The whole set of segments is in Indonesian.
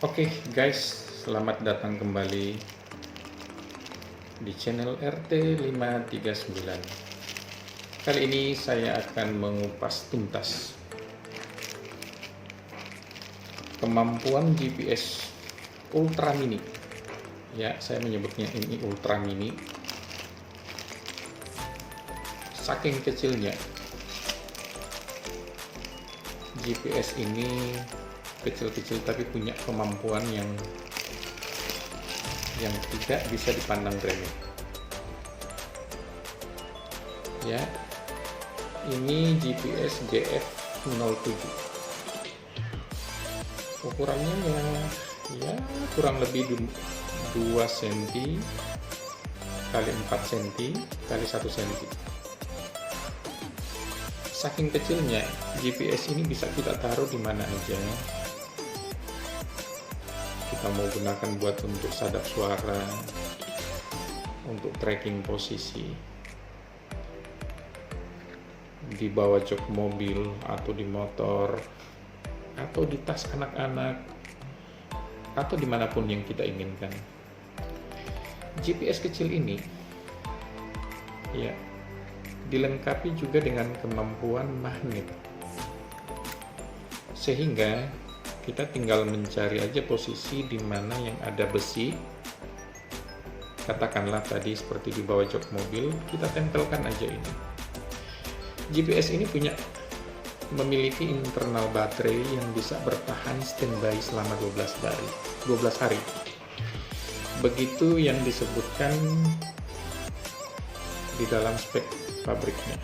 Oke guys, selamat datang kembali di channel RT539. Kali ini saya akan mengupas tuntas kemampuan GPS Ultra Mini. Ya, saya menyebutnya ini Ultra Mini. Saking kecilnya GPS ini, kecil-kecil tapi punya kemampuan yang tidak bisa dipandang remeh. Ya, ini GPS GF07. Ukurannya ya kurang lebih 2 cm kali 4 cm kali 1 cm. Saking kecilnya, GPS ini bisa kita taruh di mana aja. Kita mau gunakan buat untuk sadap suara, untuk tracking posisi, di bawah jok mobil atau di motor, atau di tas anak-anak, atau dimanapun yang kita inginkan. GPS kecil ini ya dilengkapi juga dengan kemampuan magnet, sehingga kita tinggal mencari aja posisi di mana yang ada besi, katakanlah tadi seperti di bawah jok mobil, kita tempelkan aja ini. GPS ini memiliki internal baterai yang bisa bertahan standby selama 12 hari. Begitu yang disebutkan di dalam spek pabriknya.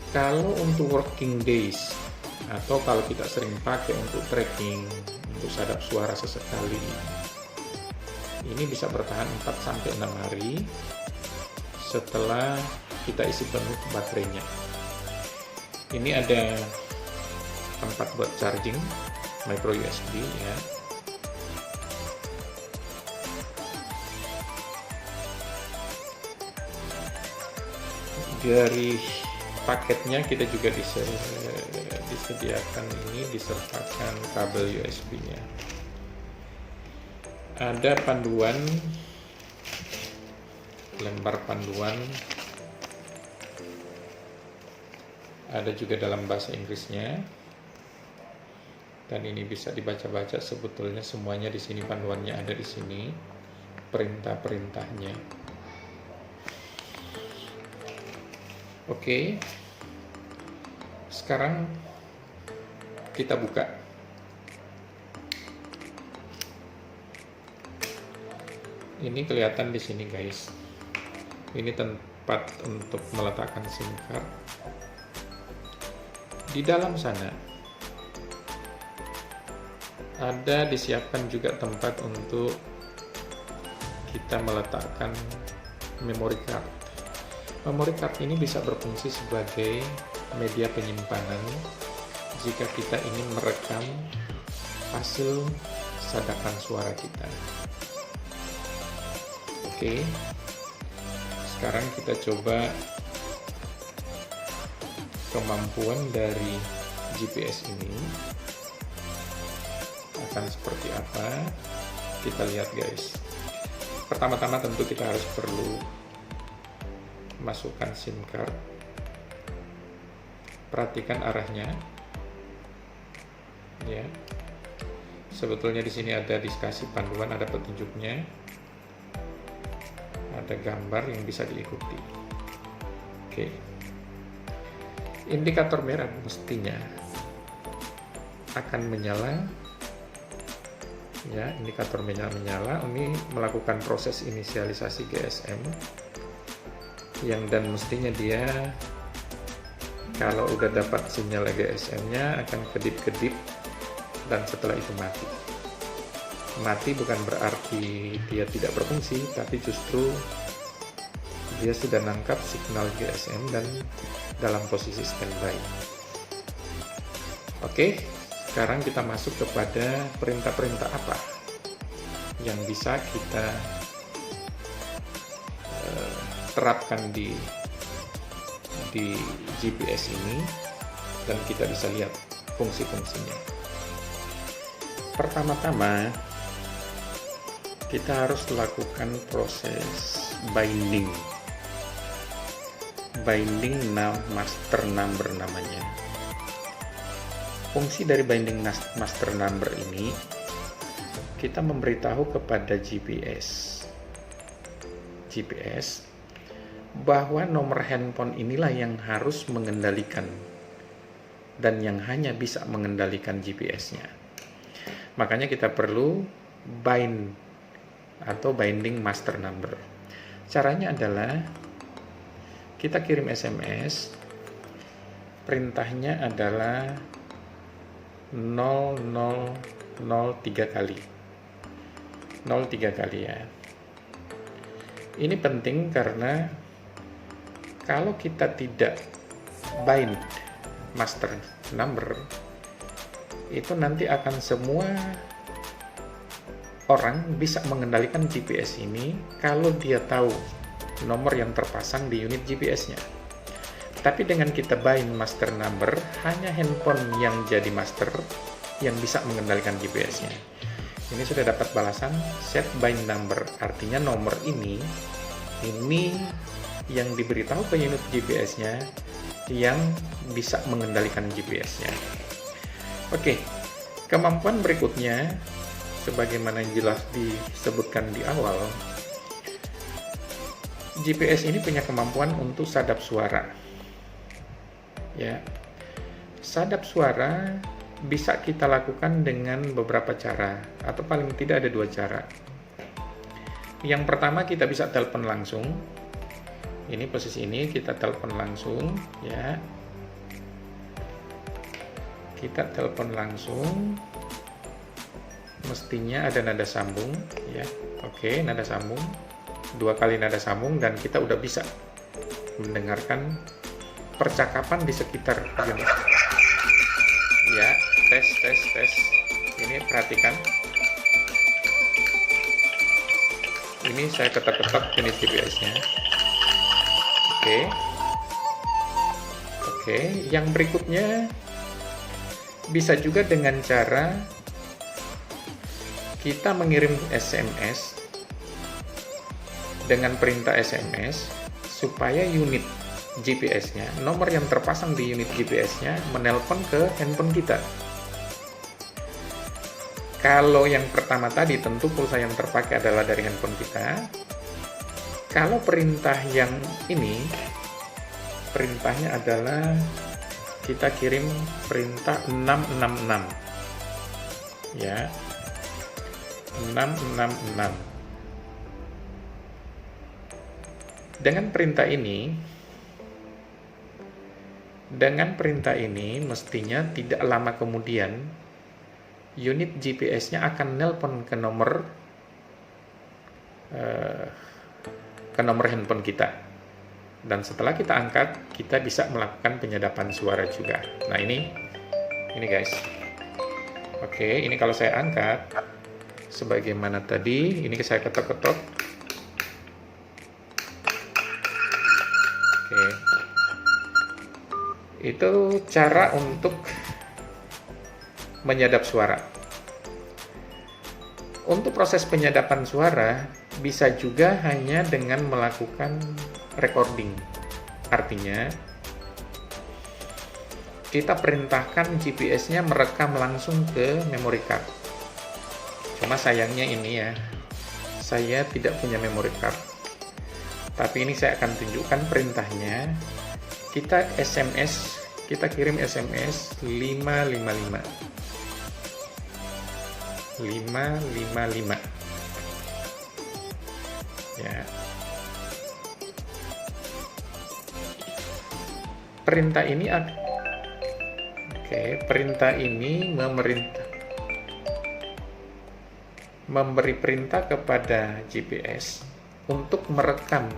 Kalau untuk working days, atau kalau kita sering pakai untuk tracking, untuk sadap suara sesekali, ini bisa bertahan 4-6 hari setelah kita isi penuh baterainya. Ini ada tempat buat charging micro USB ya. Dari paketnya kita juga disediakan ini, disertakan kabel USB-nya. Ada panduan, lembar panduan, ada juga dalam bahasa Inggrisnya, dan ini bisa dibaca-baca. Sebetulnya semuanya di sini, panduannya ada di sini, perintah-perintahnya. Oke, sekarang kita buka. Ini kelihatan di sini guys. Ini tempat untuk meletakkan SIM card. Di dalam sana ada disiapkan juga tempat untuk kita meletakkan memory card. Memory card ini bisa berfungsi sebagai media penyimpanan jika kita ingin merekam hasil sadapan suara kita. Oke, sekarang kita coba kemampuan dari GPS ini akan seperti apa. Kita lihat guys. Pertama-tama tentu kita harus perlu masukkan SIM card. Perhatikan arahnya. Ya. Sebetulnya di sini ada dikasih panduan, ada petunjuknya. Ada gambar yang bisa diikuti. Oke. Indikator merah mestinya akan menyala. Ya, indikator menyala. Ini melakukan proses inisialisasi GSM. Dan mestinya dia kalau udah dapat sinyal GSM-nya akan kedip-kedip dan setelah itu mati. Mati bukan berarti dia tidak berfungsi, tapi justru dia sudah nangkap signal GSM dan dalam posisi standby. Oke, sekarang kita masuk kepada perintah-perintah apa yang bisa kita terapkan di GPS ini dan kita bisa lihat fungsi-fungsinya. Pertama-tama kita harus lakukan proses binding master number namanya. Fungsi dari binding master number ini, kita memberitahu kepada GPS bahwa nomor handphone inilah yang harus mengendalikan dan yang hanya bisa mengendalikan GPS-nya. Makanya kita perlu bind atau binding master number. Caranya adalah kita kirim SMS, perintahnya adalah 0003 kali. 03 kali ya. Ini penting karena kalau kita tidak bind master number, itu nanti akan semua orang bisa mengendalikan GPS ini kalau dia tahu nomor yang terpasang di unit GPS-nya. Tapi dengan kita bind master number, hanya handphone yang jadi master yang bisa mengendalikan GPS-nya. Ini sudah dapat balasan set bind number, artinya nomor ini yang diberitahu ke unit GPS-nya yang bisa mengendalikan GPS-nya. Oke, kemampuan berikutnya sebagaimana jelas disebutkan di awal, GPS ini punya kemampuan untuk sadap suara. Ya. Sadap suara bisa kita lakukan dengan beberapa cara, atau paling tidak ada 2 cara. Yang pertama, kita bisa telepon langsung. Ini posisi ini kita telepon langsung, ya. Kita telepon langsung. Mestinya ada nada sambung, ya. Oke, nada sambung. 2 kali nada sambung dan kita udah bisa mendengarkan percakapan di sekitar unit. Ya, tes. Ini perhatikan. Ini saya ketok-ketok unit GPS-nya. Oke, yang berikutnya bisa juga dengan cara kita mengirim SMS dengan perintah SMS supaya unit GPS-nya, nomor yang terpasang di unit GPS-nya menelpon ke handphone kita. Kalau yang pertama tadi tentu pulsa yang terpakai adalah dari handphone kita. Kalau perintah yang ini, perintahnya adalah kita kirim perintah 666. Ya. 666. Dengan perintah ini mestinya tidak lama kemudian unit GPS-nya akan nelpon ke nomor handphone kita. Dan setelah kita angkat, kita bisa melakukan penyadapan suara juga. Nah, ini guys. Oke, ini kalau saya angkat sebagaimana tadi, ini saya ketok-ketok. Oke. Itu cara untuk menyadap suara. Untuk proses penyadapan suara bisa juga hanya dengan melakukan recording. Artinya kita perintahkan GPS-nya merekam langsung ke memory card. Cuma sayangnya ini ya, saya tidak punya memory card. Tapi ini saya akan tunjukkan perintahnya. Kita kirim SMS 555. 555. Ya. Perintah ini memberi perintah kepada GPS untuk merekam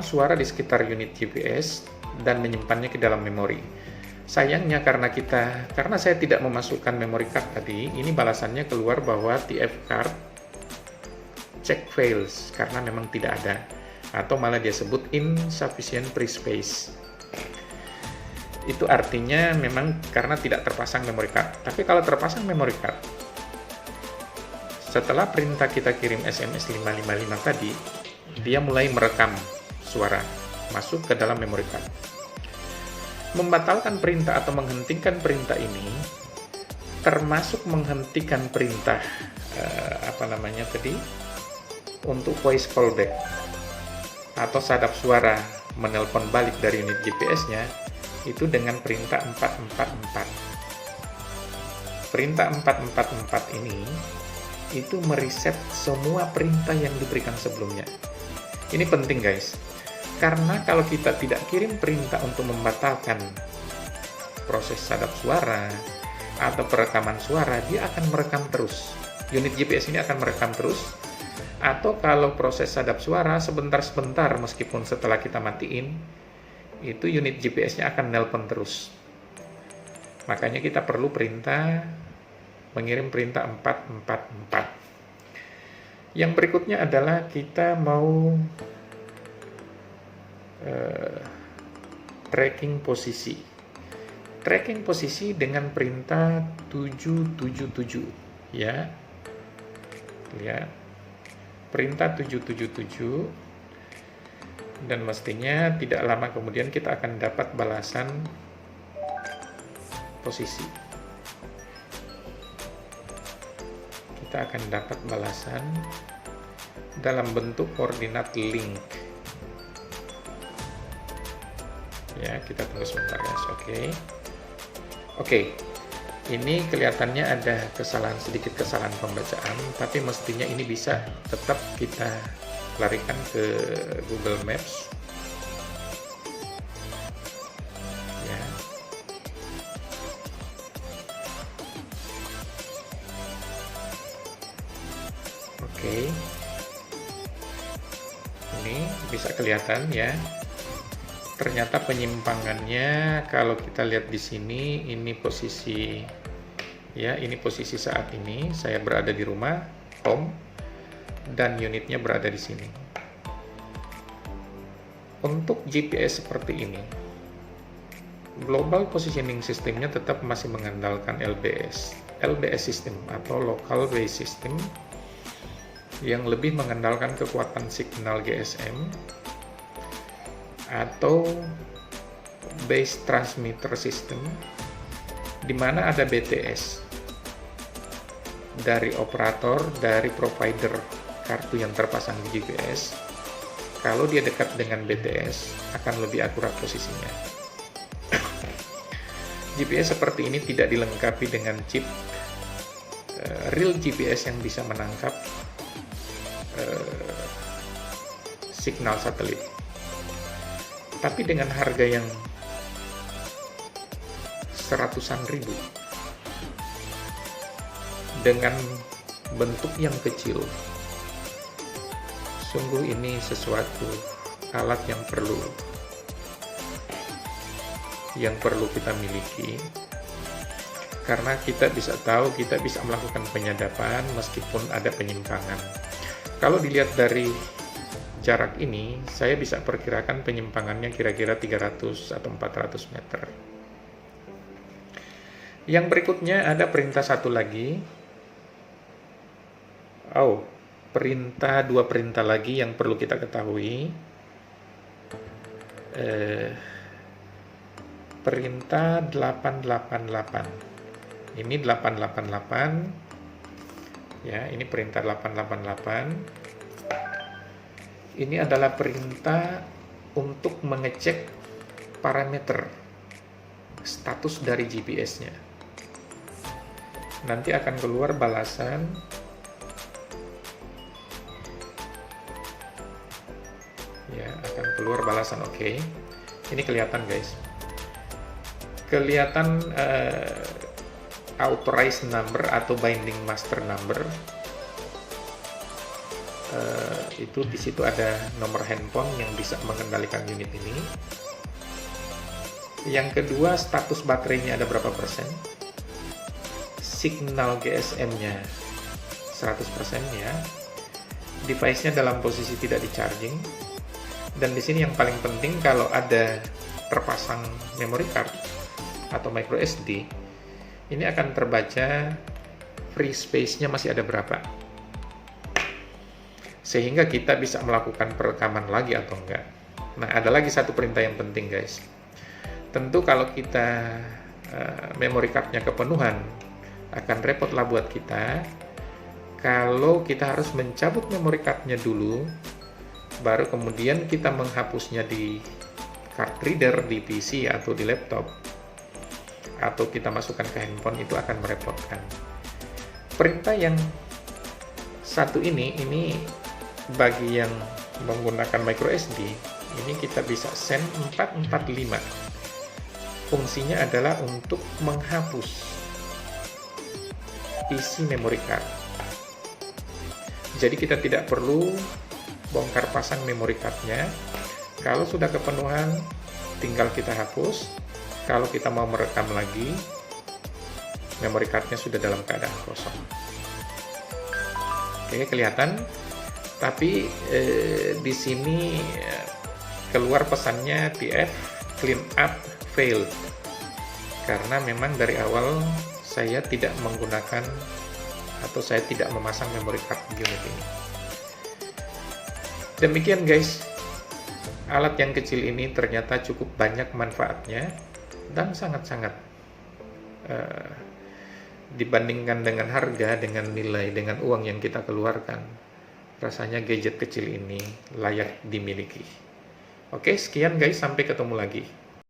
suara di sekitar unit GPS dan menyimpannya ke dalam memori. Sayangnya karena saya tidak memasukkan memory card tadi, ini balasannya keluar bahwa TF card check fails karena memang tidak ada, atau malah dia sebut insufficient free space. Itu artinya memang karena tidak terpasang memory card. Tapi kalau terpasang memory card, setelah perintah kita kirim SMS 555 tadi, dia mulai merekam suara masuk ke dalam memory card. Membatalkan perintah atau menghentikan perintah ini termasuk menghentikan perintah untuk voice callback atau sadap suara menelpon balik dari unit GPS-nya itu dengan perintah 444. Perintah 444 ini itu mereset semua perintah yang diberikan sebelumnya. Ini penting guys, karena kalau kita tidak kirim perintah untuk membatalkan proses sadap suara atau perekaman suara, dia akan merekam terus. Unit GPS ini akan merekam terus. Atau kalau proses sadap suara sebentar-sebentar meskipun setelah kita matiin, itu unit GPS-nya akan nelpon terus. Makanya kita perlu mengirim perintah 444. Yang berikutnya adalah kita mau tracking posisi. Tracking posisi dengan perintah 777 ya. Lihat. Perintah 777. Dan mestinya tidak lama kemudian kita akan dapat balasan posisi. Kita akan dapat balasan dalam bentuk koordinat link. Ya, kita tunggu sebentar guys. Oke. Ini kelihatannya ada sedikit kesalahan pembacaan, tapi mestinya ini bisa tetap kita larikan ke Google Maps. Ya. Oke. Ini bisa kelihatan ya. Ternyata penyimpangannya kalau kita lihat di sini, ini posisi saat ini saya berada di rumah home dan unitnya berada di sini. Untuk GPS seperti ini, Global Positioning Systemnya tetap masih mengandalkan LBS system atau Local Base System yang lebih mengandalkan kekuatan signal GSM atau Base Transmitter System, di mana ada BTS dari operator, dari provider kartu yang terpasang di GPS. Kalau dia dekat dengan BTS, akan lebih akurat posisinya. GPS seperti ini tidak dilengkapi dengan chip real GPS yang bisa menangkap signal satelit. Tapi dengan harga yang seratusan ribu, dengan bentuk yang kecil, sungguh ini sesuatu alat yang perlu kita miliki, karena kita bisa tahu, kita bisa melakukan penyadapan meskipun ada penyimpangan. Kalau dilihat dari jarak ini, saya bisa perkirakan penyimpangannya kira-kira 300 atau 400 meter. Yang berikutnya ada perintah satu lagi. Dua perintah lagi yang perlu kita ketahui. Perintah 888. Ini 888. Ya, ini perintah 888. Ini adalah perintah untuk mengecek parameter status dari GPS-nya. Nanti akan keluar balasan oke. Ini kelihatan guys. Kelihatan authorized number atau binding master number. Itu di situ ada nomor handphone yang bisa mengendalikan unit ini. Yang kedua, status baterainya ada berapa persen. Signal GSM-nya 100% ya. Device-nya dalam posisi tidak di-charging. Dan di sini yang paling penting, kalau ada terpasang memory card, atau micro SD, ini akan terbaca free space-nya masih ada berapa, sehingga kita bisa melakukan perekaman lagi atau enggak. Nah, ada lagi satu perintah yang penting guys. Tentu kalau kita memory card-nya kepenuhan, akan repot lah buat kita kalau kita harus mencabut memory card-nya dulu, baru kemudian kita menghapusnya di card reader di PC atau di laptop, atau kita masukkan ke handphone, itu akan merepotkan. Perintah yang satu ini bagi yang menggunakan micro SD, ini kita bisa send 445. Fungsinya adalah untuk menghapus isi memory card. Jadi kita tidak perlu bongkar pasang memory card-nya. Kalau sudah kepenuhan, tinggal kita hapus. Kalau kita mau merekam lagi, memory card-nya sudah dalam keadaan kosong. Oke, kelihatan. Tapi di sini keluar pesannya TF clean up failed, karena memang dari awal saya tidak menggunakan atau saya tidak memasang memory card unit ini. Demikian guys, alat yang kecil ini ternyata cukup banyak manfaatnya dan sangat-sangat dibandingkan dengan harga, dengan nilai, dengan uang yang kita keluarkan, rasanya gadget kecil ini layak dimiliki. Oke, sekian guys, sampai ketemu lagi.